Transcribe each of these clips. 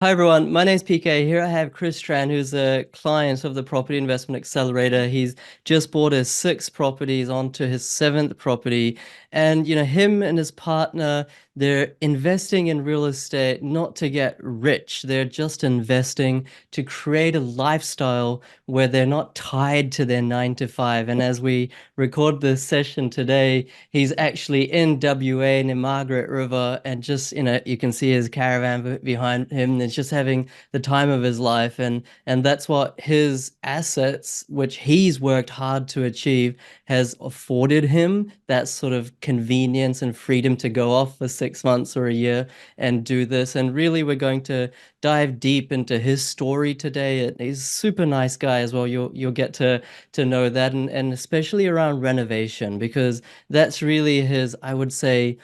Hi everyone, my name's PK. Here I have Chris Tran, who's a client of the Property Investment Accelerator. He's just bought his six properties onto his seventh property. And, him and his partner, they're investing in real estate not to get rich. They're just investing to create a lifestyle where they're not tied to their 9 to 5. And as we record this session today, he's actually in WA near Margaret River, and just you can see his caravan behind him. And it's just having the time of his life, and that's what his assets, which he's worked hard to achieve, has afforded him that sort of convenience and freedom to go off for 6 months or a year and do this. And really, we're going to dive deep into his story today. And he's a super nice guy as well. You'll get to know that, and especially around renovation, because that's really his, I would say,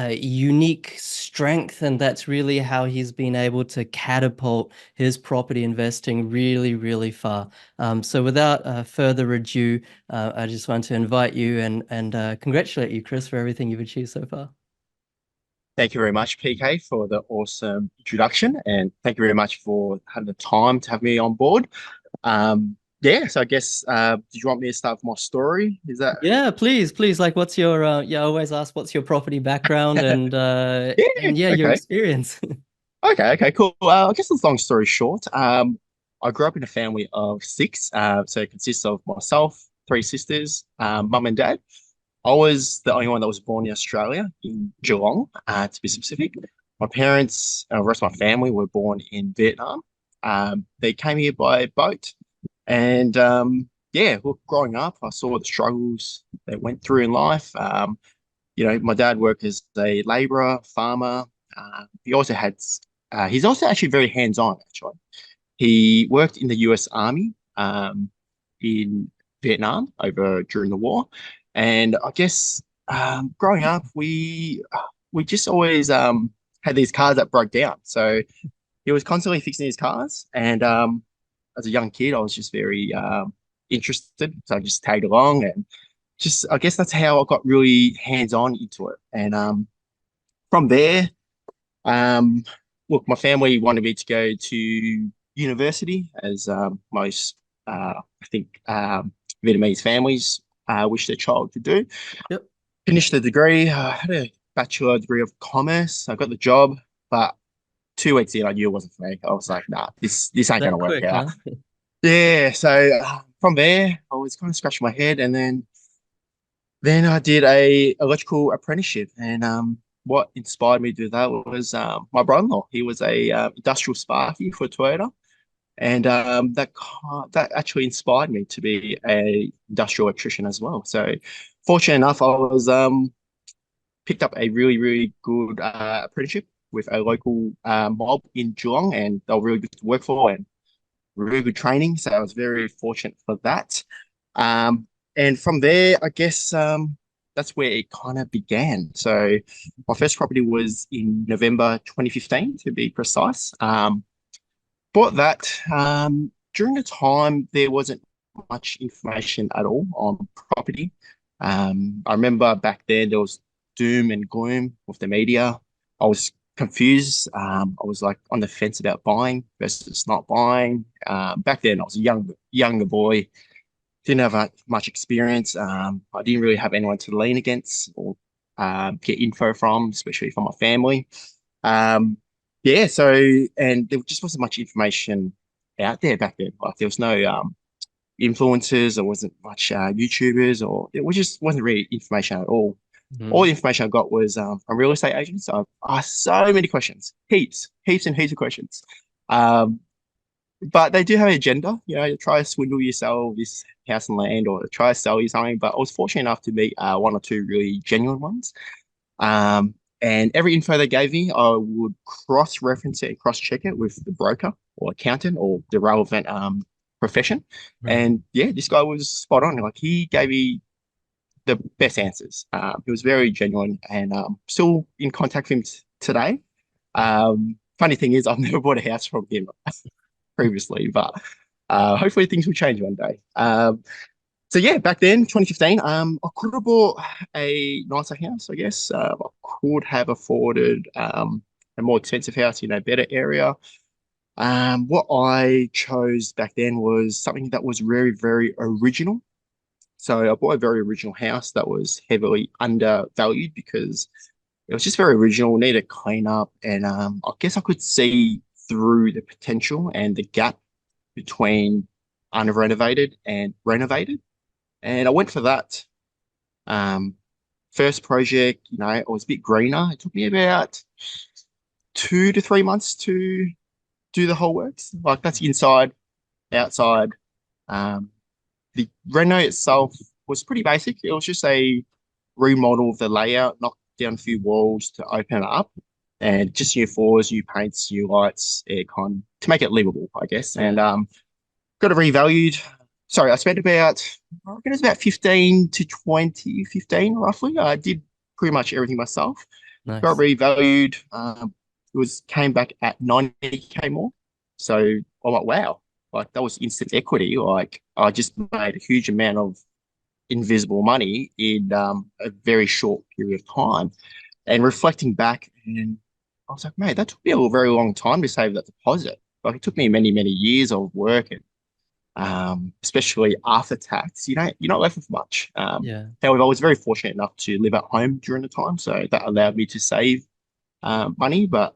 unique strength, and that's really how he's been able to catapult his property investing really, really far. So without further ado, I just want to invite you and congratulate you, Chris, for everything you've achieved so far. Thank you very much, PK, for the awesome introduction, and thank you very much for having the time to have me on board. Yeah, so I guess did you want me to start with my story? Is that Yeah, please, please. Like, what's your yeah? I always ask, what's your property background yeah, and yeah, your okay, experience. okay, cool. I guess it's long story short. I grew up in a family of six, so it consists of myself, three sisters, mum and dad. I was the only one that was born in Australia, in Geelong, to be specific. My parents, and the rest of my family, were born in Vietnam. They came here by boat, and yeah, look, growing up, I saw the struggles they went through in life. My dad worked as a labourer, farmer. He also had, he's also actually very hands-on, actually. He worked in the US Army in Vietnam over during the war. And I guess growing up, we just always had these cars that broke down. So he was constantly fixing his cars. And as a young kid, I was just very interested. So I just tagged along, and just I guess that's how I got really hands-on into it. And from there, um, look, my family wanted me to go to university, as most, I think, Vietnamese families wish their child to do. Yep. Finished the degree. I had a bachelor degree of commerce. I got the job, but 2 weeks in, I knew it wasn't for me. I was like, nah, this ain't gonna That work quick, out. huh? Yeah. So from there, I was kind of scratching my head, and then I did a electrical apprenticeship, and what inspired me to do that was my brother-in-law. He was a industrial sparky for Toyota, and that actually inspired me to be a industrial electrician as well. So, fortunate enough, I was picked up a really really good apprenticeship with a local mob in Geelong, and they were really good to work for and really good training. So I was very fortunate for that. Um, and from there, I guess that's where it kind of began. So my first property was in November 2015, to be precise. Bought that. During the time, there wasn't much information at all on property. I remember back then there was doom and gloom with the media. I was confused. I was like on the fence about buying versus not buying. Back then, I was a younger boy, didn't have much experience. I didn't really have anyone to lean against or get info from, especially from my family. Um, yeah, so and there just wasn't much information out there back then. Like there was no influencers, there wasn't much YouTubers, or it was just wasn't really information at all. All Mhm. the information I got was from real estate agents. So I asked so many questions, heaps and heaps of questions. Um, but they do have an agenda, to try to swindle you, sell this house and land, or to try to sell you something. But I was fortunate enough to meet one or two really genuine ones. Um, and every info they gave me, I would cross-reference it and cross-check it with the broker or accountant or the relevant profession. Right. And yeah, this guy was spot on. Like he gave me the best answers. He was very genuine, and still in contact with him today. Funny thing is, I've never bought a house from him previously, but hopefully things will change one day. So yeah, back then, 2015, I could have bought a nicer house, I guess. I could have afforded a more expensive house in a better area. What I chose back then was something that was very, very original. So I bought a very original house that was heavily undervalued because it was just very original, needed clean up, and I guess I could see through the potential and the gap between unrenovated and renovated, and I went for that. Um, First project, it was a bit greener. It took me about 2 to 3 months to do the whole works. Like that's inside, outside. Um, the reno itself was pretty basic. It was just a remodel of the layout, knocked down a few walls to open it up, and just new floors, new paints, new lights, aircon to make it livable, I guess. And Yeah. got it revalued. Sorry, I spent about, I reckon it was about 15 to 20, 15 roughly. I did pretty much everything myself. Got Nice. revalued. It was came back at 90K more. So I'm like, wow, like that was instant equity. Like I just made a huge amount of invisible money in a very short period of time. And reflecting back, and I was like, mate, that took me a very long time to save that deposit. Like it took me many, many years of work and especially after tax, you're not left with much. Yeah. However, I was very fortunate enough to live at home during the time, so that allowed me to save money. But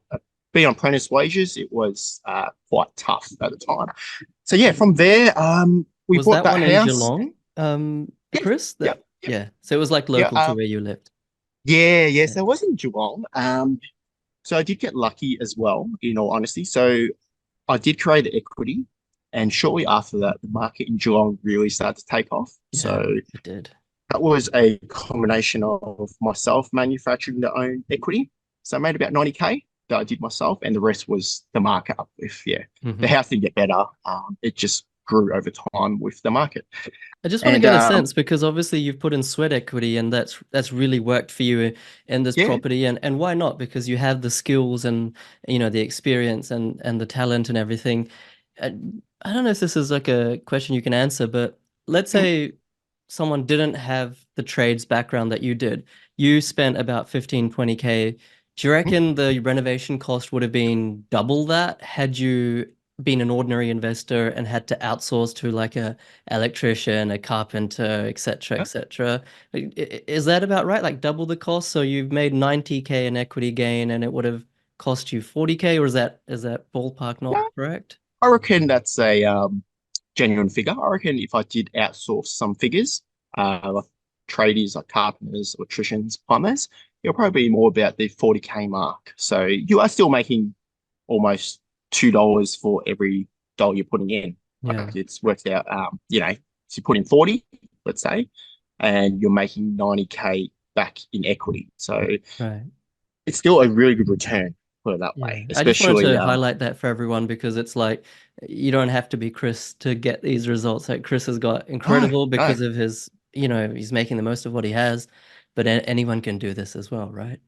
being on apprentice wages, it was quite tough at the time. So yeah, from there, we Was bought that that one in house. Geelong, Yeah, Chris? yeah, That yeah. So it was like yeah, local to where you lived. yeah, yeah. Yeah. So I was in Geelong. So I did get lucky as well, in all honesty. So I did create the equity, and shortly after that, the market in Geelong really started to take off. Yeah, So it did. that was a combination of myself manufacturing the own equity. So I made about 90K that I did myself, and the rest was the market uplift. Yeah, the Hmm. house didn't get better. It just grew over time with the market. I just want to And get a sense because obviously you've put in sweat equity and that's really worked for you in this yeah, property and why not? Because you have the skills and the experience and the talent and everything. I, I don't know if this is like a question you can answer, but let's mm, say someone didn't have the trades background that you did. You spent about 15, 20K. Do you mm, reckon the renovation cost would have been double that had you been an ordinary investor and had to outsource to like a electrician, a carpenter, etc., yeah. etc. Is that about right? Like double the cost, so you've made 90K in equity gain, and it would have cost you 40K, or is that ballpark not No, correct? I reckon that's a genuine figure. I reckon if I did outsource some figures, like tradies, like carpenters, electricians, plumbers, it'll probably be more about the 40K mark. So you are still making almost $2 for every dollar you're putting in. Yeah, Like it's worked out, so you put in 40, let's say, and you're making 90K back in equity. So right. it's still a really good return, put it that Yeah, way, I just wanted especially to highlight that for everyone because it's like you don't have to be Chris to get these results. Like Chris has got no, incredible no. because of his, he's making the most of what he has, but anyone can do this as well, right?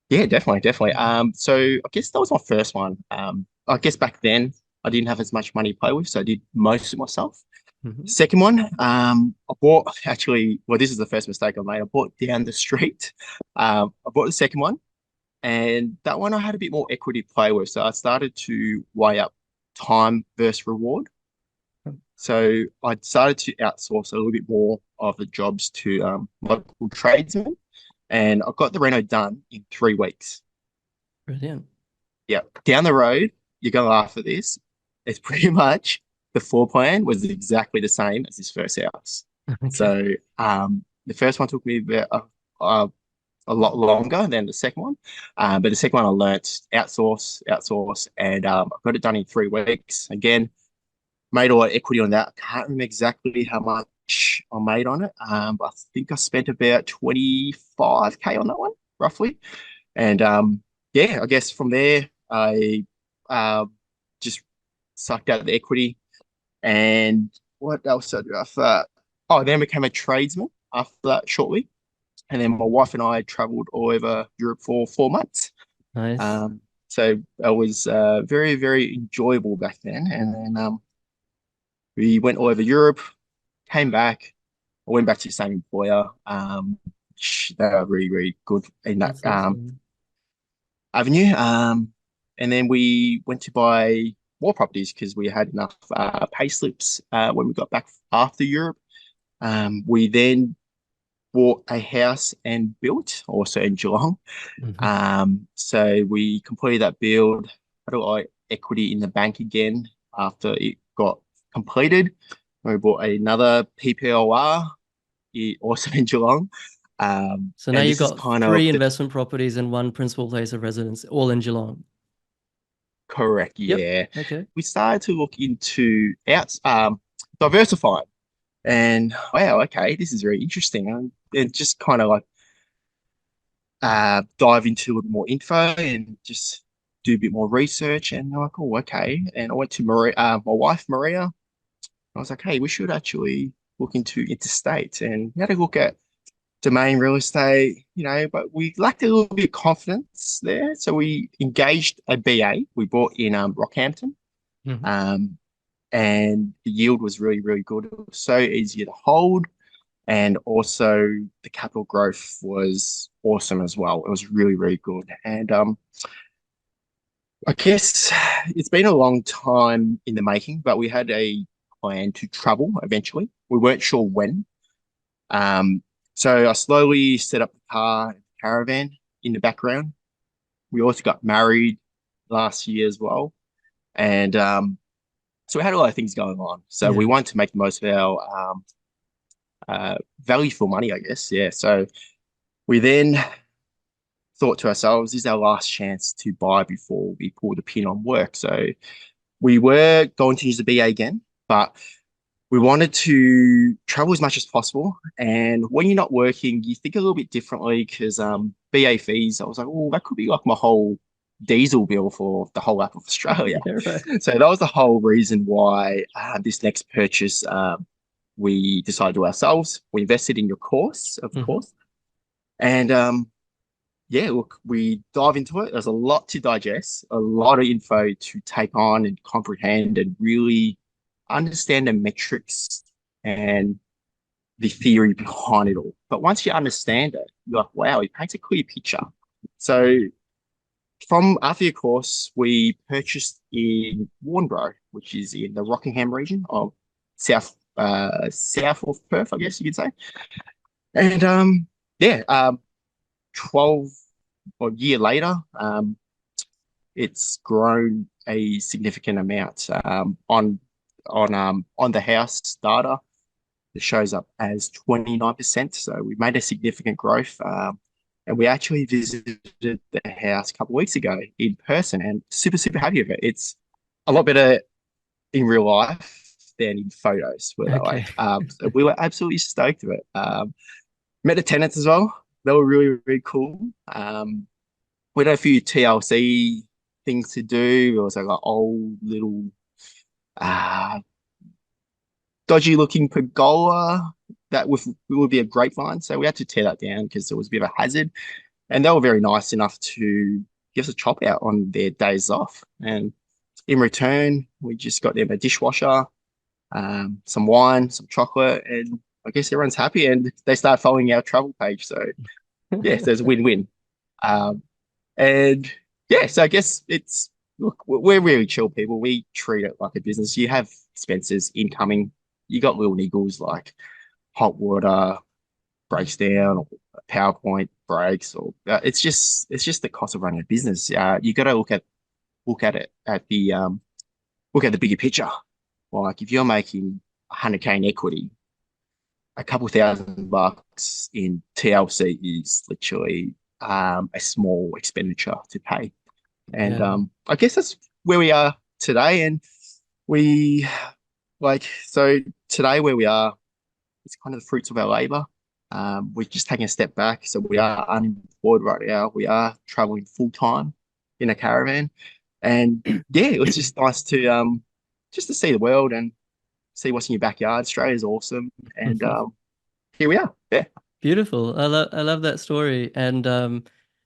Yeah, definitely, definitely. So I guess that was my first one. I guess back then I didn't have as much money to play with, so I did most of it myself. Hmm. Second one, I bought actually, well, this is the first mistake I made. I bought down the street. I bought the second one, and that one I had a bit more equity to play with. So I started to weigh up time versus reward. So I started to outsource a little bit more of the jobs to local tradesmen, and I got the reno done in 3 weeks. Brilliant. Yeah, down the road, you're gonna laugh at this. It's pretty much the floor plan was exactly the same as this first house. Okay. So the first one took me about a lot longer than the second one, but the second one I learnt outsource, and I got it done in 3 weeks. Again, made a lot of equity on that. I can't remember exactly how much I made on it, but I think I spent about 25K on that one, roughly. And yeah, I guess from there, I just sucked out the equity. And what else did I do after that? Oh, then became a tradesman after that shortly. And then my wife and I traveled all over Europe for 4 months. Nice. So that was very, very enjoyable back then. And then we went all over Europe, came back. I went back to the same employer. They were really, really good in that That's awesome. avenue. And then we went to buy more properties because we had enough pay slips when we got back after Europe. We then bought a house and built, also in Geelong. Mhm. So we completed that build, had a lot of equity in the bank again after it got completed. We bought another PPLR, also in Geelong. So now And you've this is got kind of three the investment properties and one principal place of residence, all in Geelong. correct, Yep. yeah. Okay. We started to look into diversifying. And wow, okay, this is very interesting. And just kind of like dive into a little more info and just do a bit more research. And they're like, oh, okay. And I went to my wife Maria. I was like, hey, we should actually look into interstate. And we had a look at domain real estate, but we lacked a little bit of confidence there. So we engaged a BA. We bought in Rockhampton. Mhm. Um, and the yield was really, really good. It was so easy to hold. And also the capital growth was awesome as well. It was really, really good. And I guess it's been a long time in the making, but we had a plan to travel eventually. We weren't sure when. Um, so I slowly set up the caravan in the background. We also got married last year as well. And so we had a lot of things going on. So we Yeah. wanted to make the most of our value for money, I guess. Yeah. So we then thought to ourselves, this is our last chance to buy before we pull the pin on work. So we were going to use the BA again, but we wanted to travel as much as possible. And when you're not working, you think a little bit differently because BA fees, I was like, oh, that could be like my whole diesel bill for the whole app of Australia. Yeah, right. So that was the whole reason why this next purchase we decided to do ourselves. We invested in your course, of Mhm. course. And yeah, look, we dive into it. There's a lot to digest, a lot of info to take on and comprehend and really understand the metrics and the theory behind it all. But once you understand it, you're like, wow, it paints a clear picture. So from after your course, we purchased in Warnbo, which is in the Rockingham region of south of Perth, I guess you could say. And yeah, 12 or year later, it's grown a significant amount. On the house data, it shows up as 29%. So we made a significant growth. And we actually visited the house a couple of weeks ago in person and super, super happy with it. It's a lot better in real life than in photos, put it that way. Okay. So we were absolutely stoked with it. Met the tenants as well. They were really, really cool. We had a few TLC things to do. It was like an old little uh, dodgy looking pergola that would be a grapevine. So we had to tear that down because it was a bit of a hazard. And they were very nice enough to give us a chop out on their days off. And in return, we just got them a dishwasher, some wine, some chocolate, and I guess everyone's happy and they start following our travel page. So yes, there's a win-win. Um, and yeah, so I guess it's look, we're really chill people. We treat it like a business. You have expenses incoming. You got little niggles like hot water breaks down or PowerPoint breaks or it's just the cost of running a business. You got to look at it at the look at the bigger picture. Like if you're making 100K in equity, a couple $1,000 in TLC is literally a small expenditure to pay. And Yeah. I guess that's where we are today. And we so today where we are, it's kind of the fruits of our labor. We're just taking a step back. So we are unemployed right now. We are traveling full time in a caravan. And yeah, it's just nice to just to see the world and see what's in your backyard. Australia's awesome. And here we are. Yeah. Beautiful. I love that story, and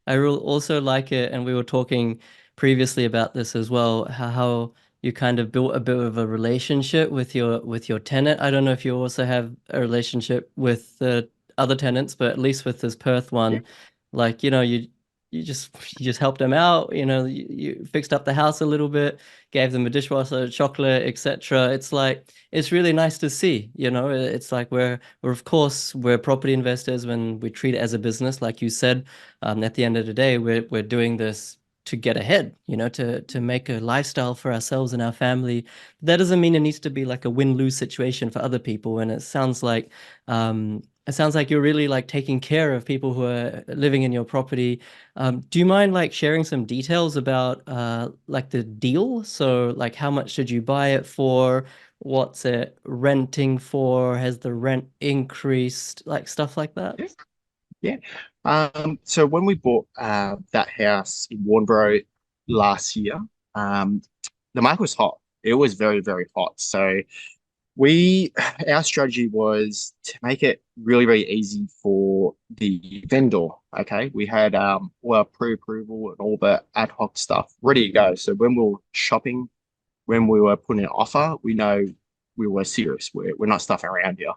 also like it. And we were talking previously about this as well, how you kind of built a bit of a relationship with your tenant. I don't know if you also have a relationship with the other tenants, but at least with this Perth Yeah. one, like you you just helped them out, you fixed up the house a little bit, gave them a dishwasher, chocolate, etc. It's like it's really nice to see, it's like we're of course we're property investors when we treat it as a business, like you said. At the end of the day, we're doing this to get ahead, to make a lifestyle for ourselves and our family. That doesn't mean it needs to be like a win-lose situation for other people. And it sounds like you're really like taking care of people who are living in your property. Do you mind like sharing some details about like the deal? So like how much did you buy it for? What's it renting for? Has the rent increased? Like stuff like that? Yeah. Yeah. So when we bought that house in Warnbo last year, um, the market was hot. It was very, very hot. So we our strategy was to make it really, really easy for the vendor. Okay. We had well pre-approval and all the ad hoc stuff ready to go. So when we were shopping, when we were putting an offer, we know we were serious. We're not stuffing around here.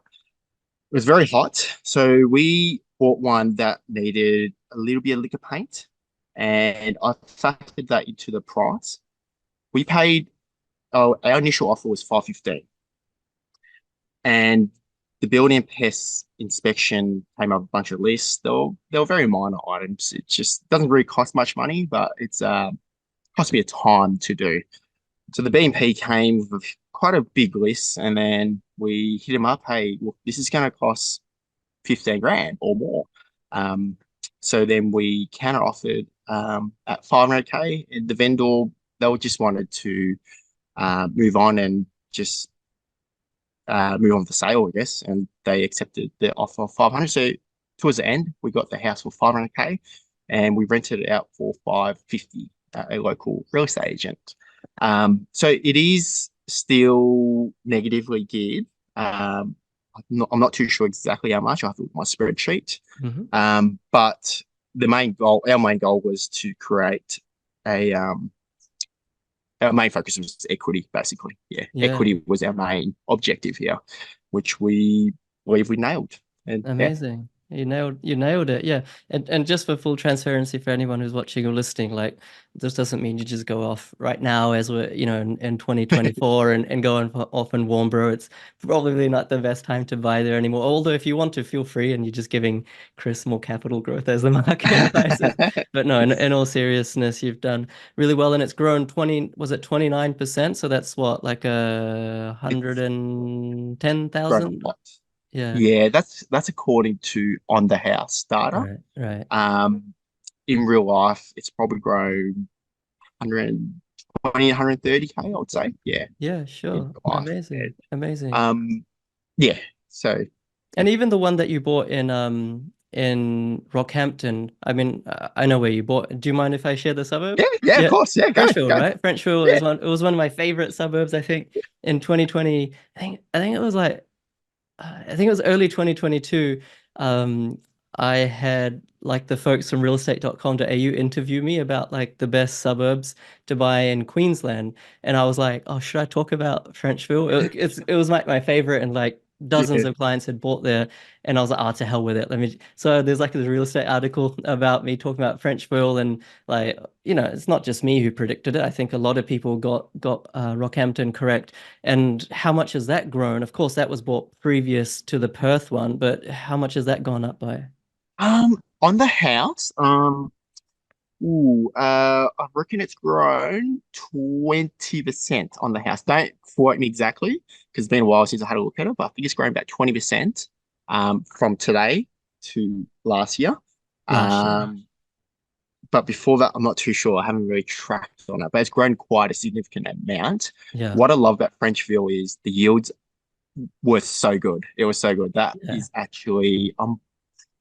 It was very hot, so we bought one that needed a little bit of liquor paint, and I factored that into the price. We paid, oh, our initial offer was 515, and the building and pest inspection came up with a bunch of lists. They were very minor items. It just doesn't really cost much money, but it's cost me a time to do. So the BNP came with quite a big list, and then we hit him up. Hey, look, this is going to cost 15 grand or more. Um, so then we counter offered at 500K, and the vendor, they just wanted to move on and just move on with the sale, I guess. And they accepted the offer of 500. So towards the end, we got the house for 500K, and we rented it out for 550 at a local real estate agent. So it is still negatively geared. I'm not too sure exactly how much. I have to look at my spreadsheet. Hmm. But our main goal was to create a our main focus was equity, basically. Yeah, Yeah. equity was our main objective here, which we believe we nailed. And yeah. Amazing. You nailed it. Yeah. And just for full transparency for anyone who's watching or listening, like this doesn't mean you just go off right now as we're, in 2024 and go off and warm bro. It's probably not the best time to buy there anymore. Although if you want to, feel free and you're just giving Chris more capital growth as the market rises. But no, in all seriousness, you've done really well and it's grown 29%? So that's what, like It's grown a 110,000? lot. Yeah. Yeah, that's according to on the house data. Right, right. Um, in real life, it's probably grown 120, 130K, I would say. Yeah, Yeah, in sure. real life. Amazing. Amazing. Um, yeah. So And even the one that you bought in Rockhampton, I mean, I know where you bought. Do you mind if I share the suburb? yeah, yeah, of Yeah. course. Yeah, go, Frenchville, go. right? Frenchville Yeah. is one it was one of my favorite suburbs, I think, in 2020. I think it was like I think it was early 2022. Um, I had like the folks from realestate.com.au interview me about like the best suburbs to buy in Queensland. And I was like, oh, should I talk about Frenchville? It was my favorite and like dozens Yeah. of clients had bought there. And I was like, oh, to hell with it. So there's like this real estate article about me talking about Frenchville and like, it's not just me who predicted it. I think a lot of people got Rockhampton correct. And how much has that grown? Of course, that was bought previous to the Perth one, but how much has that gone up by? On the house, I reckon it's grown 20% on the house. Don't quote me exactly because it's been a while since I had a look at it, but I think it's grown about 20% from today to last year. Last year. Um, but before that, I'm not too sure. I haven't really tracked on it, but it's grown quite a significant amount. Yeah. What I love about Frenchville is the yields were so good. It was so good. That Yeah. is actually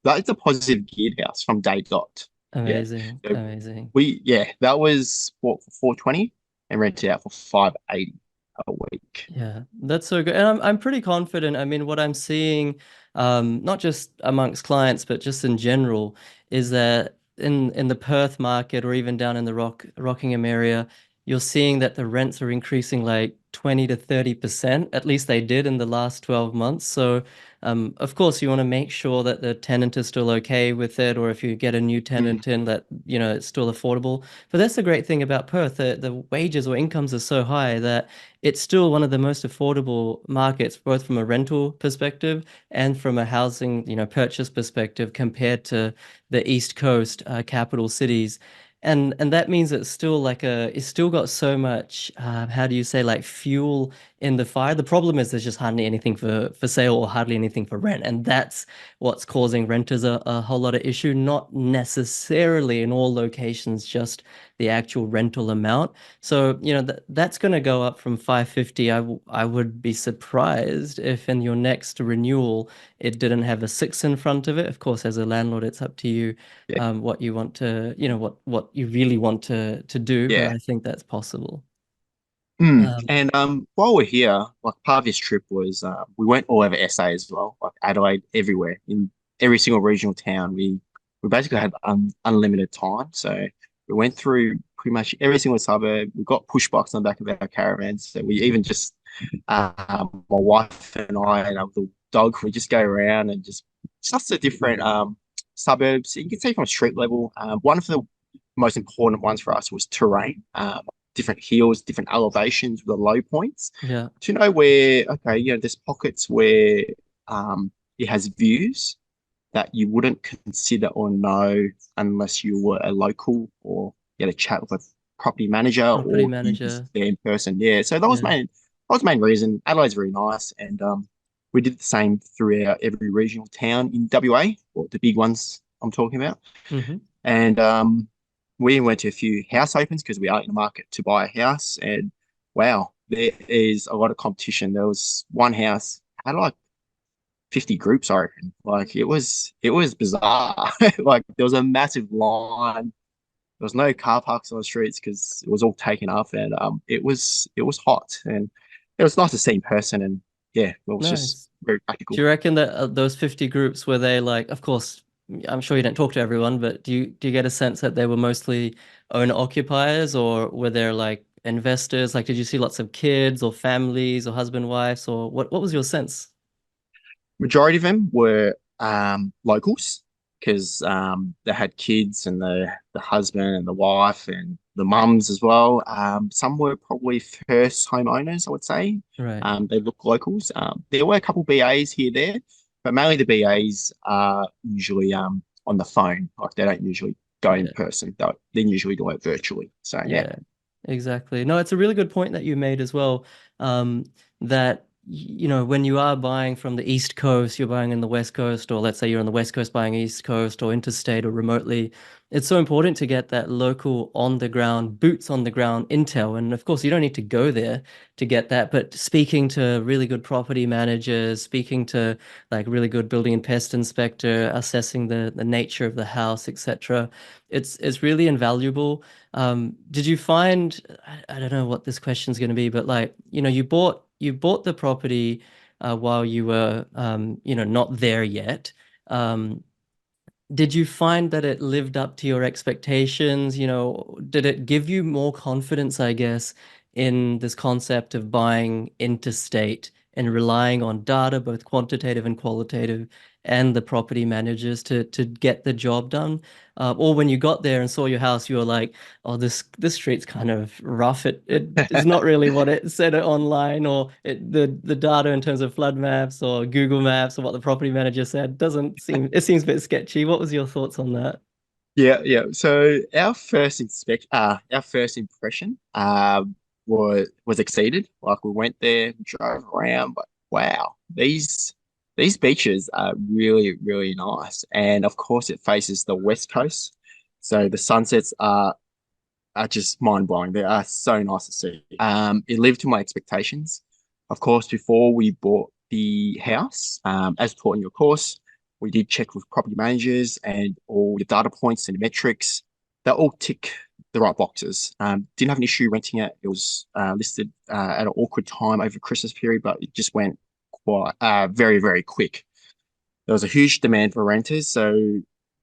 that is a positive geared house from day dot. Yeah. Amazing. So Amazing. that was what for 420 and rented out for 580 a week. Yeah, that's so good. And I'm pretty confident. I mean, what I'm seeing, not just amongst clients, but just in general, is that in the Perth market or even down in the Rockingham area, you're seeing that the rents are increasing like 20 to 30%. At least they did in the last 12 months. So, of course, you want to make sure that the tenant is still okay with it, or if you get a new Mm, tenant in that, it's still affordable. But that's the great thing about Perth. The wages or incomes are so high that it's still one of the most affordable markets, both from a rental perspective and from a housing, purchase perspective compared to the East Coast capital cities. And that means it's still got so much how do you say, like, fuel in the fire. The problem is there's just hardly anything for sale or hardly anything for rent, and that's what's causing renters a whole lot of issue. Not necessarily in all locations, just the actual rental amount. So, that's going to go up from 550. I would be surprised if in your next renewal it didn't have a six in front of it. Of course, as a landlord, it's up to you yeah, what you want to, what you really want to do, but yeah. I think that's possible. Um, And while we're here, like part of this trip was we went all over SA as well, like Adelaide, everywhere in every single regional town. We basically had unlimited time, so we went through pretty much every single suburb. We got push bikes on the back of our caravans, so we even just my wife and I and our little dog, we just go around and just the different suburbs. You can see from street level. One of the most important ones for us was terrain. Different hills, different elevations, the low points, yeah, to know where, okay, there's pockets where it has views that you wouldn't consider or know unless you were a local or you had a chat with a property manager property or you was manager. there in person. Yeah, so Yeah. that was the main reason. Adelaide's very nice, and we did the same throughout every regional town in WA, or the big ones I'm talking about. Hmm. And we went to a few house opens because we are in the market to buy a house. And wow, there is a lot of competition. There was one house had like 50 groups, I reckon. Like it was bizarre. Like there was a massive line. There was no car parks on the streets because it was all taken up, and it was hot, and it was nice to see in person. And yeah, it was just Nice. very Do practical. you reckon that those 50 groups, were they like, of course, I'm sure you didn't talk to everyone, but do you get a sense that they were mostly owner occupiers, or were there like investors? Like, did you see lots of kids or families or husband, wives, or what was your sense? Majority of them were locals because they had kids and the husband and the wife and the mums as well. Some were probably first homeowners, I would say. Right. They look locals. There were a couple BAs here there, but mainly the BAs are usually on the phone. Like they don't usually go in Yeah. person. They usually do it virtually. So yeah. Yeah, exactly. No, it's a really good point that you made as well. That when you are buying from the East Coast, you're buying in the West Coast, or let's say you're on the West Coast buying East Coast or interstate or remotely, it's so important to get that local on the ground, boots on the ground intel. And of course, you don't need to go there to get that, but speaking to really good property managers, speaking to like really good building and pest inspector, assessing the nature of the house, etc. It's really invaluable. Did you find, I don't know what this question's going to be, but like, you bought the property while you were not there yet. Um, did you find that it lived up to your expectations? Did it give you more confidence, I guess, in this concept of buying interstate and relying on data, both quantitative and qualitative, and the property managers to get the job done? Or when you got there and saw your house, you were like, "Oh, this street's kind of rough. It is not really what it said online, or the data in terms of flood maps or Google Maps or what the property manager said doesn't seem. It seems a bit sketchy. What was your thoughts on that? Yeah, yeah. So our first impression, was exceeded. Like we went there, we drove around, but wow, these beaches are really, really nice. And of course, it faces the west coast, so the sunsets are just mind blowing. They are so nice to see. It lived to my expectations. Of course, before we bought the house, as taught in your course, we did check with property managers and all the data points and metrics. They all tick the right boxes. Didn't have an issue renting it. It was listed at an awkward time over Christmas period, but it just went quite very, very quick. There was a huge demand for renters. So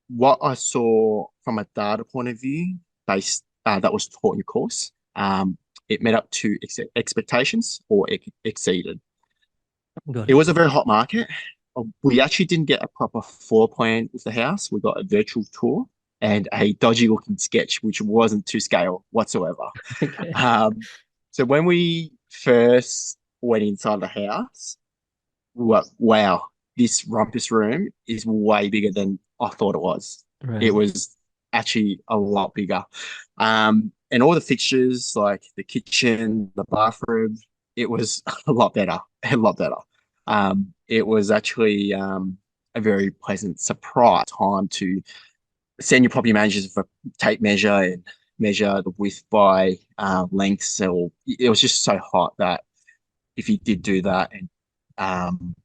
what I saw from a data point of view, based that was taught in your course, it met up to expectations or exceeded. Got It it. was a very hot market. We actually didn't get a proper floor plan with the house. We got a virtual tour and a dodgy looking sketch, which wasn't to scale whatsoever. Okay. Um, so when we first went inside the house, we were, wow, this rumpus room is way bigger than I thought it was. It Right. was actually a lot bigger. And all the fixtures, like the kitchen, the bathroom, it was a lot better, a lot better. It was actually a very pleasant surprise time to send your property managers for tape measure and measure the width by length. So it was just so hot that if you did do that and um,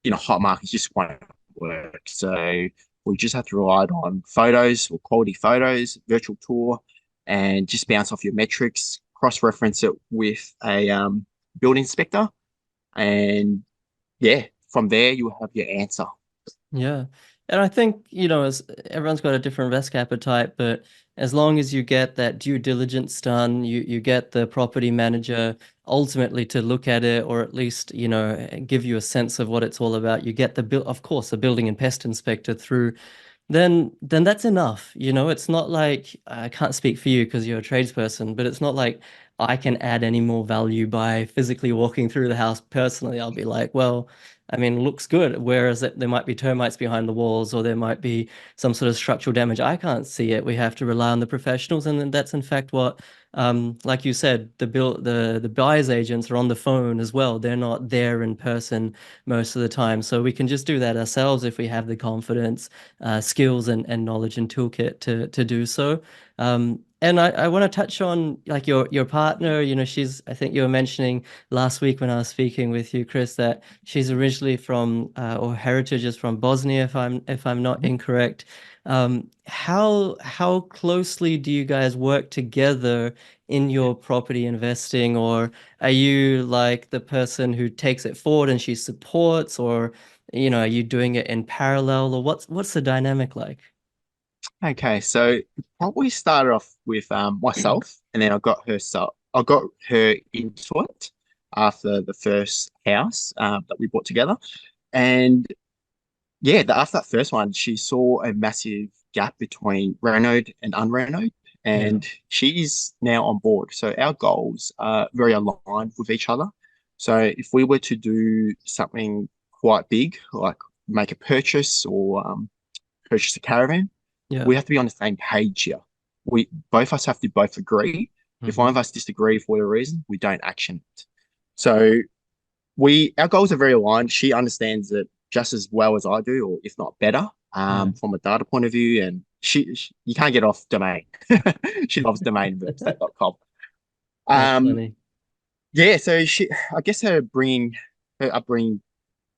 in a hot market, it just won't work. So we just have to rely on photos or quality photos, virtual tour, and just bounce off your metrics, cross-reference it with a building inspector, and yeah, from there you have your answer. Yeah. And I think, as everyone's got a different risk appetite, but as long as you get that due diligence done, you get the property manager ultimately to look at it, or at least, give you a sense of what it's all about. You get the bill, of course, the building and pest inspector through, then that's enough. It's not like I can't speak for you because you're a tradesperson, but it's not like I can add any more value by physically walking through the house personally. I'll be like, well, I mean, it looks good. Whereas there might be termites behind the walls, or there might be some sort of structural damage. I can't see it. We have to rely on the professionals, and then that's in fact what, like you said, the buyer's agents are on the phone as well. They're not there in person most of the time, so we can just do that ourselves if we have the confidence, skills, and knowledge and toolkit to do so. And I want to touch on like your partner. I think you were mentioning last week when I was speaking with you, Chris, that she's originally from or heritage is from Bosnia, if I'm not incorrect. How closely do you guys work together in your property investing, or are you like the person who takes it forward and she supports, or are you doing it in parallel, or what's the dynamic like? Okay, so it probably started off with myself, and then I got her into it after the first house that we bought together. And yeah, after that first one, she saw a massive gap between renoed and unrenoed, Yeah. and she's now on board. So our goals are very aligned with each other. So if we were to do something quite big, like make a purchase or purchase a caravan, Yeah. we have to be on the same page here. We both of us have to both agree. If one Hmm. of us disagree for whatever reason, we don't action it. So we our goals are very aligned. She understands it just as well as I do, or if not better, Yeah. from a data point of view. And she you can't get off domain. She loves domain.com. That's Um, funny. yeah, so I guess her upbringing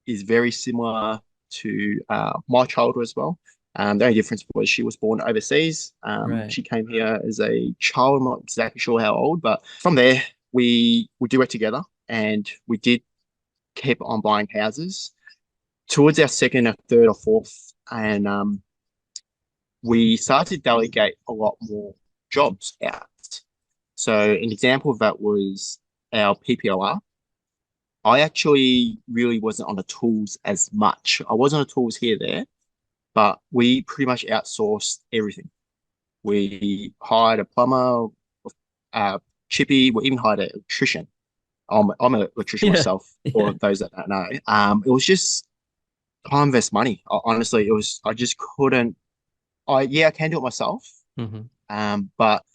is very similar to my childhood as well. The only difference was she was born overseas. Right. She came here as a child. I'm not exactly sure how old, but from there we do it together, and we did keep on buying houses towards our second or third or fourth, and we started to delegate a lot more jobs out. So an example of that was our PPLR. I actually really wasn't on the tools as much. I was on the tools here there, but we pretty much outsourced everything. We hired a plumber, chippy. We even hired an electrician. I'm an electrician Yeah. myself. For Yeah. those that don't know, it was just time versus money. Honestly, it was. I just couldn't. I can do it myself, Hmm. but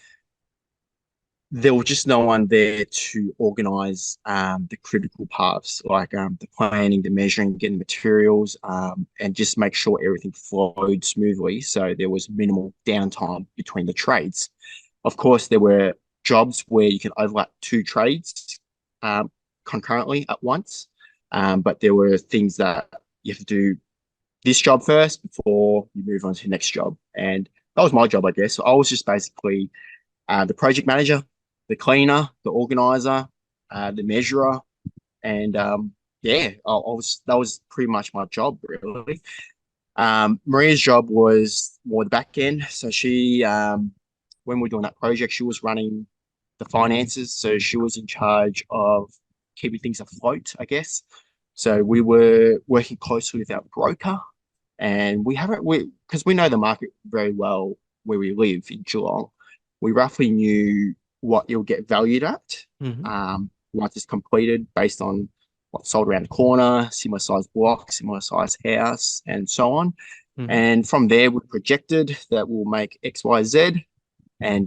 there was just no one there to organize the critical parts, like the planning, the measuring, getting materials, and just make sure everything flowed smoothly. So there was minimal downtime between the trades. Of course, there were jobs where you can overlap two trades um, concurrently at once, but there were things that you have to do this job first before you move on to the next job. And that was my job, I guess. So I was just basically the project manager, the cleaner, the organizer, the measurer, and yeah, I was that was pretty much my job really. Maria's job was more the back end, so when we were doing that project, she was running the finances. So she was in charge of keeping things afloat, I guess. So we were working closely with our broker, and because we know the market very well where we live in Geelong. We roughly knew what it'll get valued at Hmm. once it's completed, based on what's sold around the corner, similar size block, similar size house, and so on. Hmm. And from there, we projected that we'll make X, Y, Z, and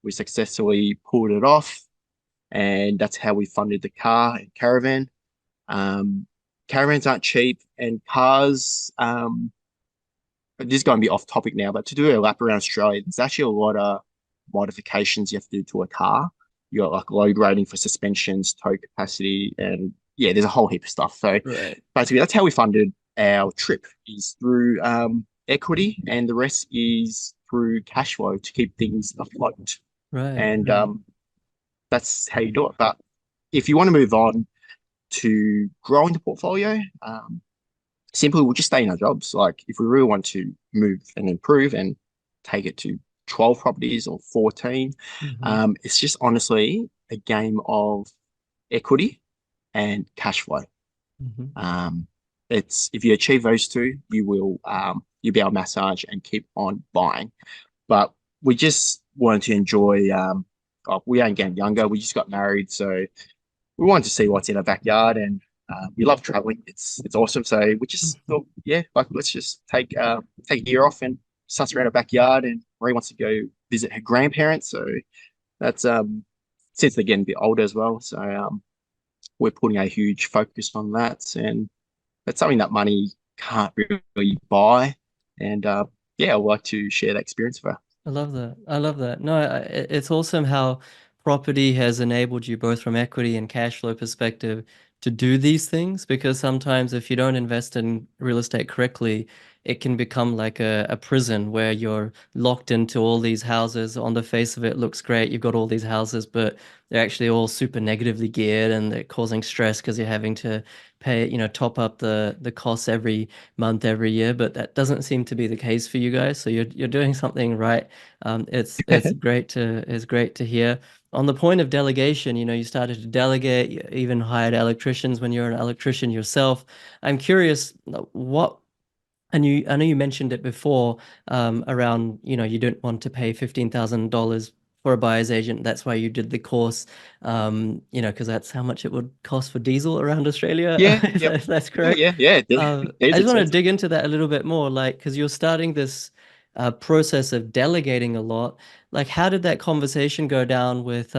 we successfully pulled it off. And that's how we funded the car and caravan. Um, Caravans aren't cheap, and cars. This is going to be off topic now, but to do a lap around Australia, there's actually a lot of modifications you have to do to a car. You got like load rating for suspensions, tow capacity, and yeah, there's a whole heap of stuff. So Right. basically, that's how we funded our trip, is through equity, and the rest is through cash flow to keep things afloat. Right. And Right. that's how you do it. But if you want to move on to growing the portfolio, simply we'll just stay in our jobs. Like if we really want to move and improve and take it to 12 properties or 14, Hmm. it's just honestly a game of equity and cash flow. Hmm. Um, it's if you achieve those two, you'll be able to massage and keep on buying. But we just wanted to enjoy. We ain't getting younger. We just got married, so we wanted to see what's in our backyard, and we love traveling. It's awesome. So we just thought, yeah, like let's just take a year off and suss around our backyard. And Marie wants to go visit her grandparents, so that's since they're getting a bit older as well. So we're putting a huge focus on that, and that's something that money can't really buy. And yeah, I'd like to share that experience with her. I love that. I love that. No, it's awesome how property has enabled you both from equity and cash flow perspective to do these things because sometimes if you don't invest in real estate correctly, it can become like a prison where you're locked into all these houses. On the face of it, looks great. You've got all these houses, but they're actually all super negatively geared and they're causing stress because you're having to pay, top up the costs every month, every year. But that doesn't seem to be the case for you guys. So you're doing something right. It's great to hear. On the point of delegation, you started to delegate, you even hired electricians when you're an electrician yourself. I'm curious, what and I know you mentioned it before, around, you don't want to pay $15,000 for a buyer's agent. That's why you did the course, because that's how much it would cost for diesel around Australia, Yeah, if yep. that's Yeah, correct. yeah, yeah. I It's just want to expensive. dig into that a little bit more, like, because you're starting this process of delegating a lot. Like, how did that conversation go down with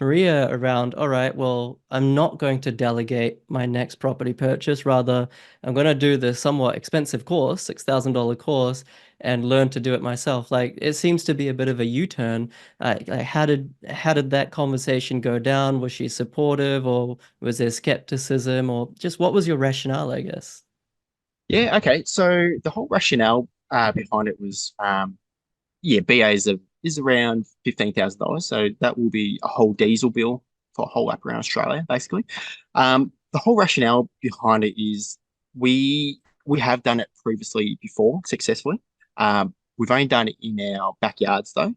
Maria around, all right, well, I'm not going to delegate my next property purchase. Rather, I'm going to do the somewhat expensive course, $6,000 course, and learn to do it myself. Like, it seems to be a bit of a U-turn. Like, how did that conversation go down? Was she supportive, or was there skepticism, or just what was your rationale, I guess? Yeah, okay. So the whole rationale behind it was, yeah, BA is around $15,000. So that will be a whole diesel bill for a whole lap around Australia, basically. The whole rationale behind it is we have done it previously before successfully. We've only done it in our backyards though.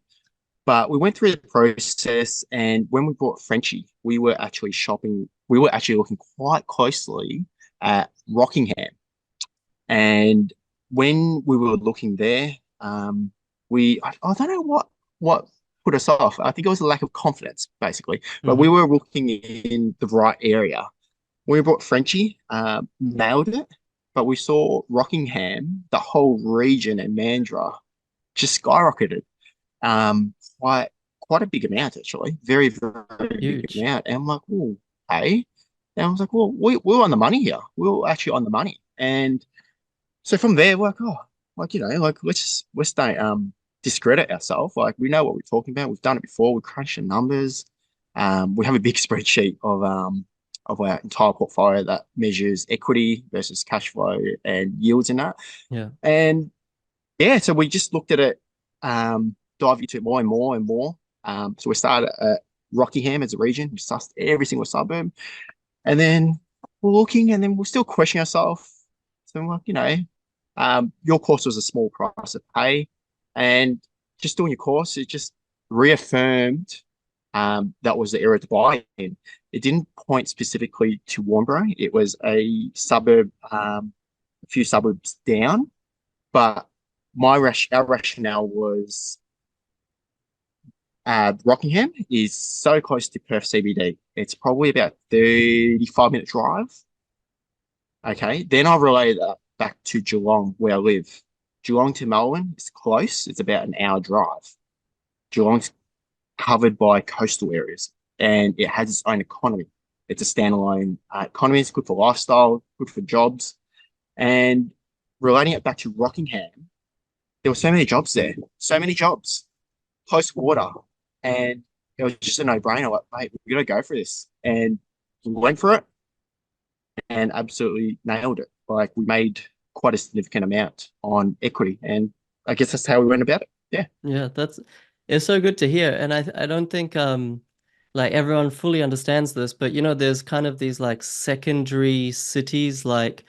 But we went through the process, and when we bought Frenchie, we were actually shopping. We were actually looking quite closely at Rockingham. And when we were looking there, I don't know what put us off. I think it was a lack of confidence, basically. But we Hmm. were looking in the right area. When we brought Frenchie, nailed it. But we saw Rockingham, the whole region, and Mandurah just skyrocketed. Um, quite quite a big amount actually, very very big Huge. amount. And I'm like, oh, hey. And I was like, well, we're on the money here. We're actually on the money. And so from there, we're like, oh, like, like let's don't discredit ourselves. Like we know what we're talking about. We've done it before. We crunch the numbers. We have a big spreadsheet of our entire portfolio that measures equity versus cash flow and yields in that. Yeah. And yeah, so we just looked at it, dive into it more and more and more. So we started at Rockingham as a region. We sussed every single suburb, and then we're looking, and then we're still questioning ourselves. So I'm like, your course was a small price to pay, and just doing your course, it just reaffirmed that was the area to buy in. It didn't point specifically to Warnbo. It was a suburb, a few suburbs down. But our rationale was Rockingham is so close to Perth CBD. It's probably about 35-minute drive. Okay. Then I'll relay that back to Geelong, where I live. Geelong to Melbourne is close. It's about an hour drive. Geelong's covered by coastal areas and it has its own economy. It's a standalone economy. It's good for lifestyle, good for jobs. And relating it back to Rockingham, there were so many jobs there, so many jobs, close water. And it was just a no-brainer. Like, mate, we got to go for this. And we went for it and absolutely nailed it. Like, we made quite a significant amount on equity. And I guess that's how we went about it. Yeah. Yeah, that's it's so good to hear. And I don't think like everyone fully understands this, but there's kind of these like secondary cities like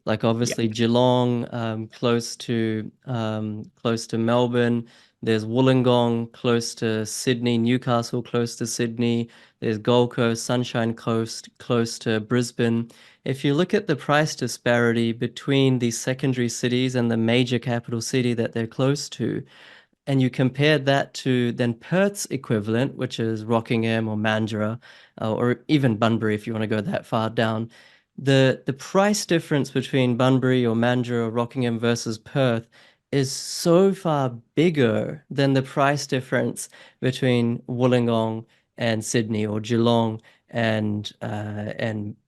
Yeah. obviously Geelong, close to Melbourne. There's Wollongong close to Sydney, Newcastle close to Sydney. There's Gold Coast, Sunshine Coast close to Brisbane. If you look at the price disparity between these secondary cities and the major capital city that they're close to, and you compare that to then Perth's equivalent, which is Rockingham or Mandurah, or even Bunbury if you want to go that far down, the price difference between Bunbury or Mandurah or Rockingham versus Perth is so far bigger than the price difference between Wollongong and Sydney or Geelong and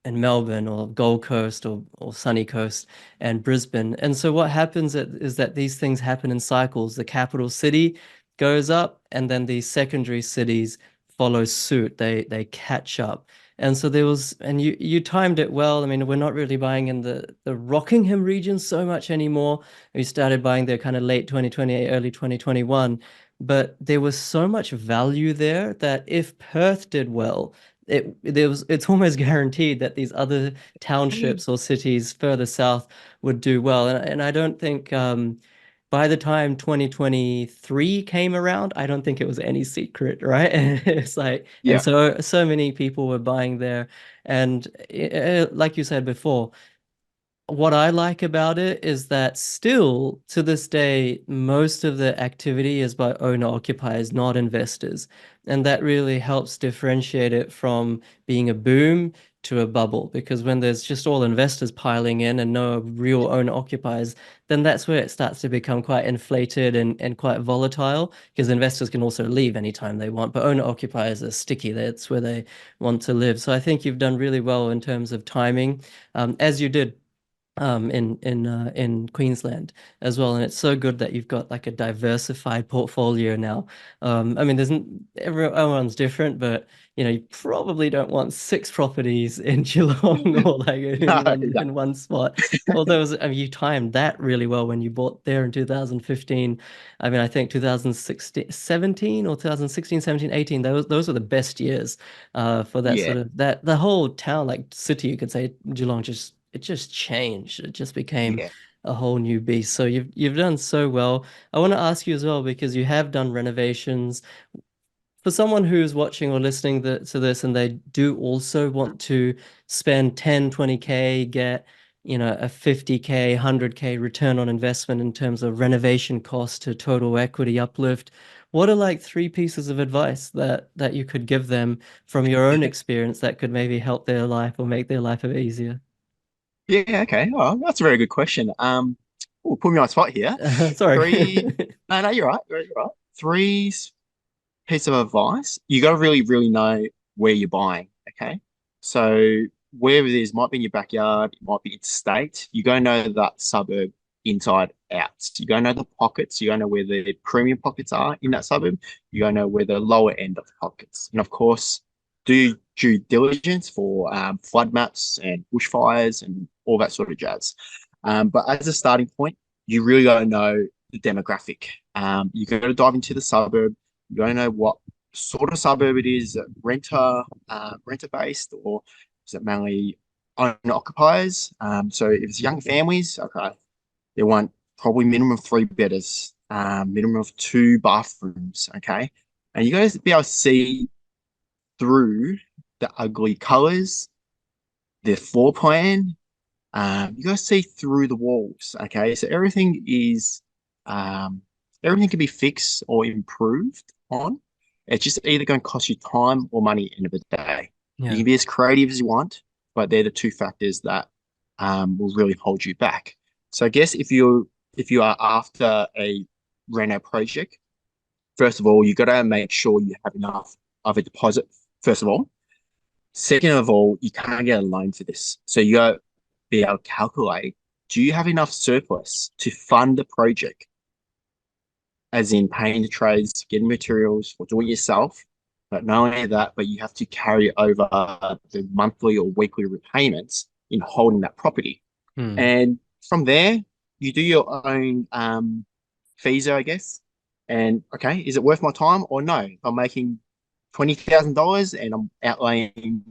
Melbourne or Gold Coast or Sunny Coast and Brisbane. And so what happens is that these things happen in cycles. The capital city goes up, and then the secondary cities follow suit. They catch up. And so and you timed it well. I mean, we're not really buying in the Rockingham region so much anymore. We started buying there kind of late 2020, early 2021. But there was so much value there that if Perth did well, it's almost guaranteed that these other townships or cities further south would do well. And I don't think by the time 2023 came around, I don't think it was any secret, right? It's like, and Yeah. so many people were buying there. And like you said before, what I like about it is that still to this day, most of the activity is by owner occupiers, not investors. And that really helps differentiate it from being a boom to a bubble. Because when there's just all investors piling in and no real owner occupiers, then that's where it starts to become quite inflated and quite volatile. Because investors can also leave anytime they want, but owner occupiers are sticky. That's where they want to live. So I think you've done really well in terms of timing, as you did in Queensland as well. And it's so good that you've got like a diversified portfolio now. I mean, everyone's different, but you probably don't want six properties in Geelong or like in No, one no. in one spot. Although I mean, you timed that really well when you bought there in 2015. I mean, I think 2016, 17 or 2016, 17, 18, those were the best years for that Yeah. sort of that the whole town, like city, you could say Geelong just changed. It just became Yeah. a whole new beast. So you've done so well. I want to ask you as well because you have done renovations. For someone who's watching or listening to this and they do also want to spend 10, 20K, get a 50K, 100K return on investment in terms of renovation cost to total equity uplift, what are like three pieces of advice that you could give them from your own experience that could maybe help their life or make their life a bit easier? Yeah, okay. Oh, that's a very good question. Put me on the spot here. Sorry. Three. No, no, you're right. You're right. Three piece of advice. You got to really, really know where you're buying. Okay. So wherever it is, might be in your backyard, it might be interstate. You got to know that suburb inside out. You got to know the pockets. You got to know where the premium pockets are in that suburb. You got to know where the lower end of the pockets. And of course, do due diligence for flood maps and bushfires and all that sort of jazz. But as a starting point, you really got to know the demographic. You got to dive into the suburb. You got to know what sort of suburb it is, renter based, or is it mainly owner occupiers? So if it's young families, okay, they want probably minimum of three bedders, minimum of two bathrooms, okay, and you got to be able to see through the ugly colors, the floor plan. You got to see through the walls. Okay, so um, everything can be fixed or improved on. It's just either going to cost you time or money at the end of the day. You Yeah. can be as creative as you want, but they're the two factors that will really hold you back. So I guess if you are after a reno project, first of all, you got to make sure you have enough of a deposit. First of all, second of all, you can't get a loan for this. So you got to be able to calculate, do you have enough surplus to fund the project, as in paying the trades, getting materials, or doing it yourself? But not only that, but you have to carry over the monthly or weekly repayments in holding that property. Hmm. And from there, you do your own fees, I guess. And okay, is it worth my time or no? I'm making $20,000 and I'm outlaying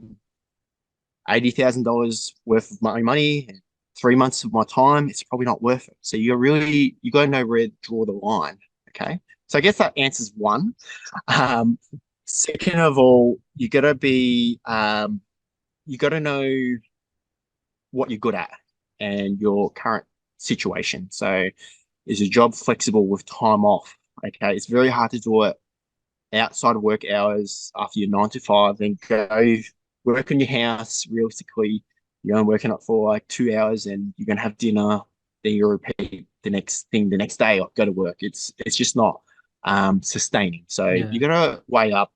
$80,000 worth of my own money and 3 months of my time. It's probably not worth it. So you got to know where to draw the line. Okay, so I guess that answers one. Um, Second of all, you got to know what you're good at and your current situation. So is your job flexible with time off? Okay, it's very hard to do it outside of work hours after your 9 to 5, then go work on your house. Realistically, you're only working up for like 2 hours and you're gonna have dinner, then you repeat the next thing the next day or go to work. It's just not sustaining. So Yeah. you gotta weigh up,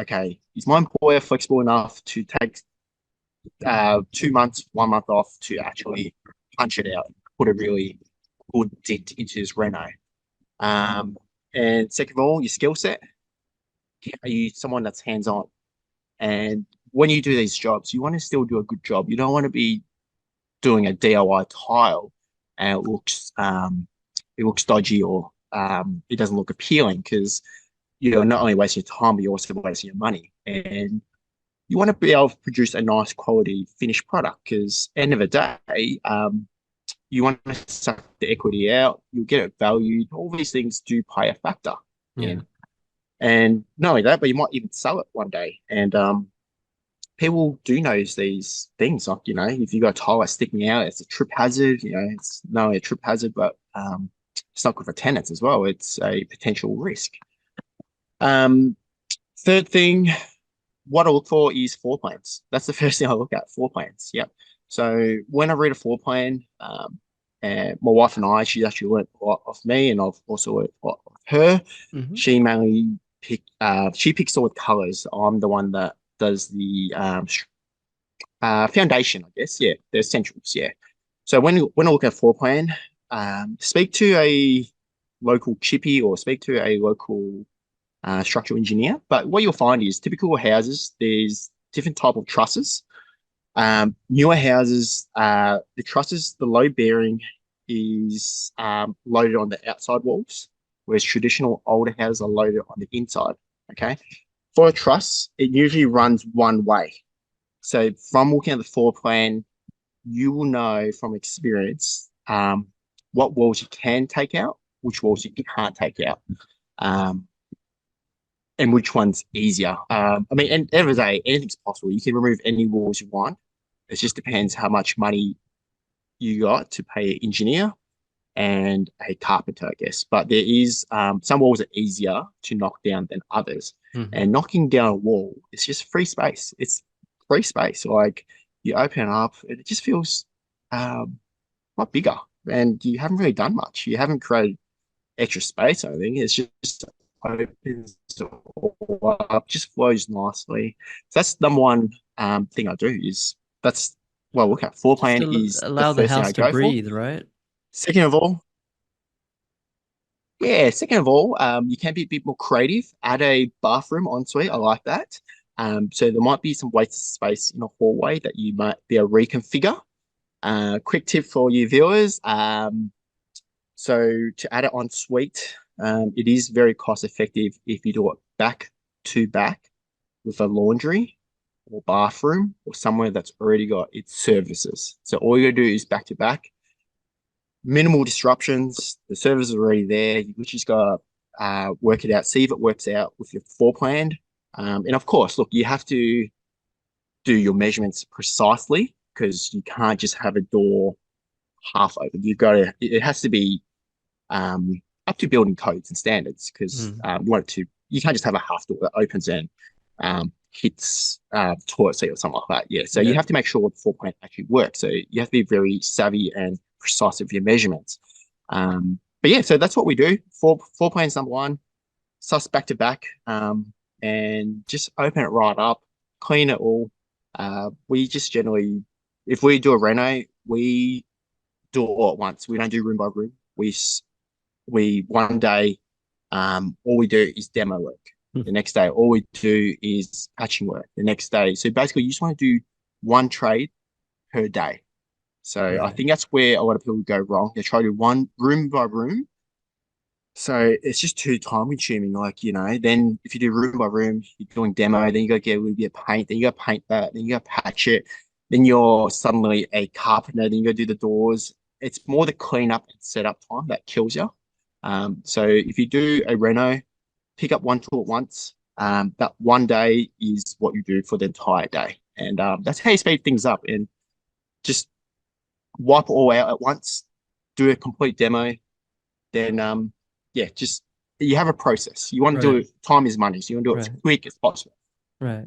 okay, is my employer flexible enough to take 2 months, 1 month off to actually punch it out, put a really good dent into this reno. And second of all, your skill set. Are you someone that's hands on? And when you do these jobs, you want to still do a good job. You don't want to be doing a DIY tile and it looks dodgy or it doesn't look appealing because you're not only wasting your time, but you're also wasting your money. And you want to be able to produce a nice quality finished product because end of the day, you want to suck the equity out, you'll get it valued. All these things do play a factor Yeah. in. And not only that, but you might even sell it one day. And people do notice these things. Like, if you got a tire sticking out, it's a trip hazard. It's not only a trip hazard, but it's not good for tenants as well. It's a potential risk. Um, Third thing, what I look for is floor plans. That's the first thing I look at, floor plans. Yep. So when I read a floor plan, and my wife and I, she actually learned a lot off me, and I've also learned a lot off her. Hmm. She mainly she picks all the colors. I'm the one that does the foundation, I guess. Yeah, the essentials. Yeah. So when I look at a floor plan, speak to a local chippy or speak to a local structural engineer. But what you'll find is typical houses, there's different type of trusses. Newer houses, the trusses, the load bearing is loaded on the outside walls, whereas traditional older houses are loaded on the inside. Okay. For a truss, it usually runs one way. So from looking at the floor plan, you will know from experience what walls you can take out, which walls you can't take out. Um, and which one's easier. I mean, and at the end of the day, anything's possible. You can remove any walls you want. It just depends how much money you got to pay an engineer and a carpenter, I guess. But there is some walls are easier to knock down than others. Hmm. And knocking down a wall, it's just free space. It's free space. Like you open it up, and it just feels a lot bigger. And you haven't really done much. You haven't created extra space, I think. It's just opens it all up, just flows nicely. So that's number one thing I do is that's well, look at floor Just plan to is the allow the first thing house I to go for. breathe, right? Second of all, yeah, second of all, you can be a bit more creative. Add a bathroom ensuite. I like that. So there might be some wasted space in a hallway that you might be able to reconfigure. Quick tip for you viewers. So to add it on suite, it is very cost effective if you do it back to back with a laundry or bathroom or somewhere that's already got its services. So all you gotta do is back to back, minimal disruptions. The service is already there. You just gotta work it out, see if it works out with your floor plan. And of course, look, you have to do your measurements precisely because you can't just have a door half open. You've got to, it has to be up to building codes and standards because Mm. you can't just have a half door that opens and hits toilet seat or something like that. Yeah. So you Yeah. have to make sure the floor plan actually works. So you have to be very savvy and precise with your measurements. But yeah, so that's what we do. Floor plans number one, sus back to back, and just open it right up, clean it all. We just generally, if we do a reno, we do it all at once. We don't do room by room. We one day, all we do is demo work. The next day, all we do is patching work. The next day, so basically, you just want to do one trade per day. So I Right. think that's where a lot of people go wrong. They try to do one room by room. So it's just too time consuming. Then if you do room by room, you're doing demo, then you got to get a little bit of paint, then you got to paint that, then you got to patch it. Then you're suddenly a carpenter, then you got to do the doors. It's more the cleanup and setup time that kills you. So if you do a reno, pick up one tool at once. That one day is what you do for the entire day. And that's how you speed things up and just wipe it all out at once, do a complete demo, then yeah, just you have a process. You want to do Right. it, time is money, so you want to do it as Right. quick as possible. Right.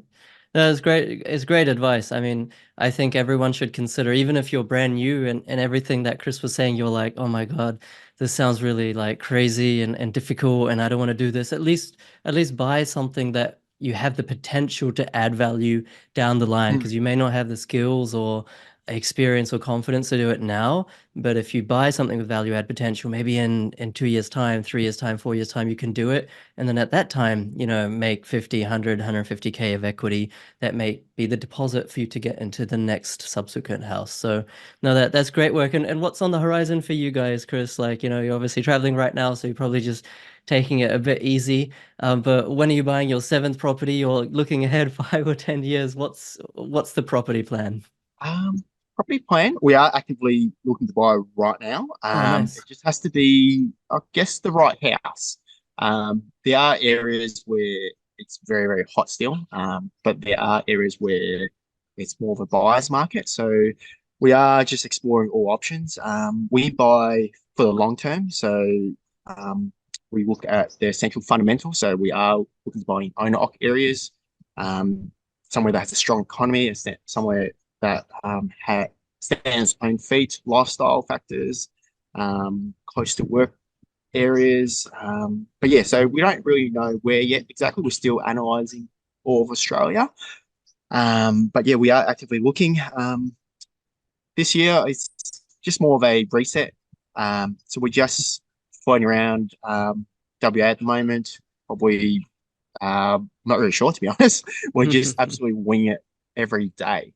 That's great. It's great advice. I mean, I think everyone should consider, even if you're brand new and everything that Chris was saying, you're like, oh my God, this sounds really like crazy and difficult and I don't want to do this. At least buy something that you have the potential to add value down the line Mm. because you may not have the skills or experience or confidence to do it now. But if you buy something with value add potential, maybe in 2 years' time, 3 years' time, 4 years' time, you can do it. And then at that time, make 50, 100, 150K of equity that may be the deposit for you to get into the next subsequent house. So no, that's great work. And what's on the horizon for you guys, Chris? Like, you're obviously traveling right now, so you're probably just taking it a bit easy. But when are you buying your seventh property or looking ahead 5 or 10 years? What's the property plan? Um, Property plan. We are actively looking to buy right now. Oh, It nice. just has to be, I guess, the right house. There are areas where it's very, very hot still, but there are areas where it's more of a buyer's market. So we are just exploring all options. We buy for the long term, so um, we look at the essential fundamentals. So we are looking to buy in owner-occ areas, um, somewhere that has a strong economy, somewhere that stands on its own feet, lifestyle factors, close to work areas. But yeah, so we don't really know where yet exactly. We're still analysing all of Australia. But yeah, we are actively looking. This year it's just more of a reset. So we're just floating around WA at the moment. Probably not really sure to be honest. We're just absolutely winging it every day.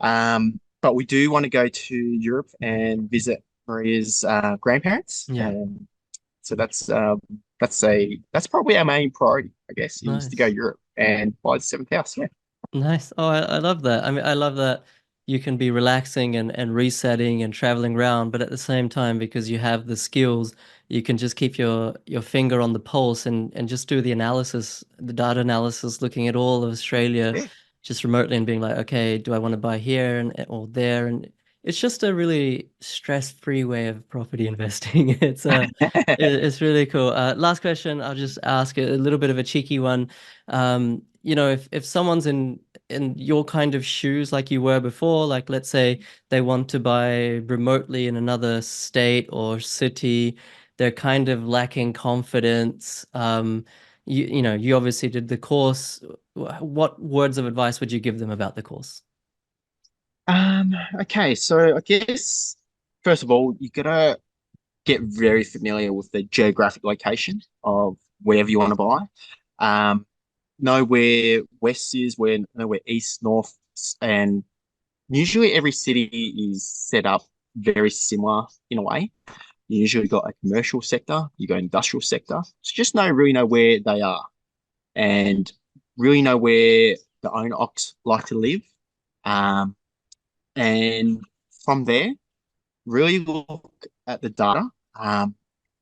But we do want to go to Europe and visit Maria's grandparents. Yeah, So that's probably our main priority, I guess, is to go nice. Europe and buy the seventh house. Yeah. Nice. Oh, I love that. I mean, I love that you can be relaxing and resetting and traveling around, but at the same time, because you have the skills, you can just keep your finger on the pulse and just do the analysis, the data analysis, looking at all of Australia Yeah. just remotely and being like, okay, do I want to buy here and or there? And it's just a really stress-free way of property investing. It's really cool. Last question, I'll just ask a little bit of a cheeky one. If someone's in your kind of shoes like you were before, like let's say they want to buy remotely in another state or city, they're kind of lacking confidence. You obviously did the course. What words of advice would you give them about the course? Okay, so I guess first of all, you gotta get very familiar with the geographic location of wherever you want to buy. Know where west is, know where east, north, and usually every city is set up very similar in a way. You usually got a commercial sector, you got industrial sector. So just really know where they are and really know where the owner ox like to live. Um, and from there, really look at the data.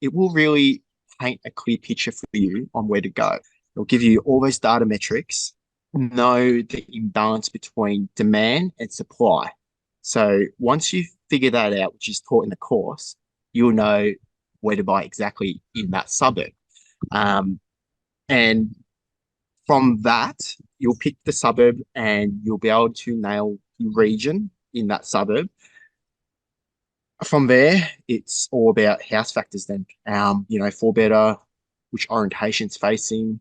It will really paint a clear picture for you on where to go. It'll give you all those data metrics, know the imbalance between demand and supply. So once you figure that out, which is taught in the course, you'll know where to buy exactly in that suburb. Um, and from that, you'll pick the suburb and you'll be able to nail the region in that suburb. From there, it's all about house factors then. Four better, which orientation's facing,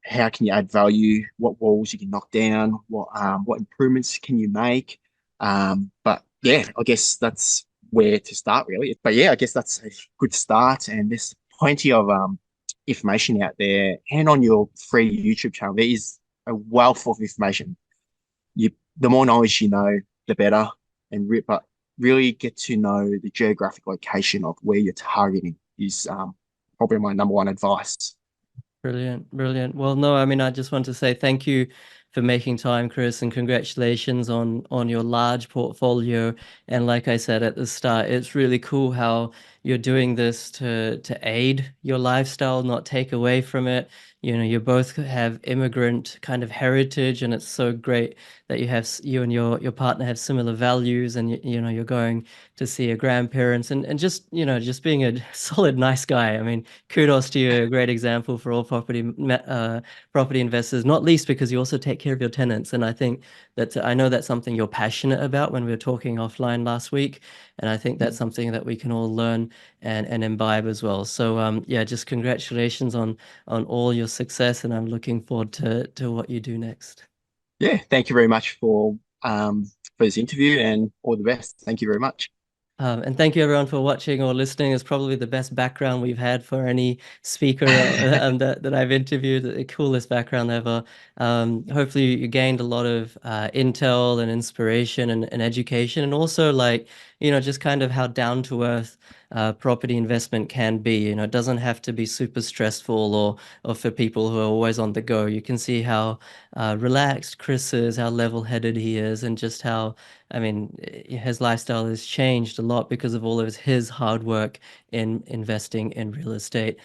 how can you add value, what walls you can knock down, what improvements can you make. But yeah, I guess that's where to start really. But yeah, I guess that's a good start, and there's plenty of information out there. And on your free YouTube channel, there is a wealth of information. You, the more knowledge you know, the better. But really get to know the geographic location of where you're targeting is probably my number one advice. Brilliant, brilliant. Well, no, I mean, I just want to say thank you for making time, Chris, and congratulations on your large portfolio. And like I said at the start, it's really cool how you're doing this to aid your lifestyle, not take away from it. You know, you both have immigrant kind of heritage, and it's so great that you and your partner have similar values, and you know you're going to see your grandparents, and just just being a solid nice guy. I mean, kudos to you, a great example for all property investors, not least because you also take care of your tenants. And I think that I know that's something you're passionate about when we were talking offline last week. And I think that's something that we can all learn and imbibe as well. So yeah, just congratulations on all your success, and I'm looking forward to what you do next. Yeah, thank you very much for this interview and all the best. Thank you very much. And thank you everyone for watching or listening. It's probably the best background we've had for any speaker that I've interviewed. The coolest background ever. Hopefully you gained a lot of intel and inspiration and education, and also like just kind of how down to earth property investment can be. It doesn't have to be super stressful or for people who are always on the go. You can see how relaxed Chris is, how level-headed he is, and just how, I mean, his lifestyle has changed a lot because of all of his hard work in investing in real estate.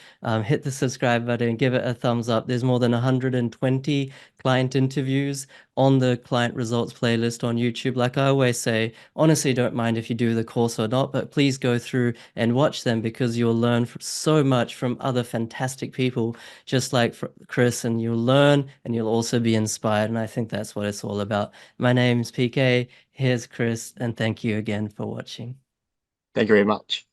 Hit the subscribe button, give it a thumbs up. There's more than 120 client interviews on the client results playlist on YouTube. Like I always say, honestly, don't mind if you do the course or not, but please go through and watch them because you'll learn so much from other fantastic people, just like Chris, and you'll learn and you'll also be inspired. And I think that's what it's all about. My name's PK. Here's Chris, and thank you again for watching. Thank you very much.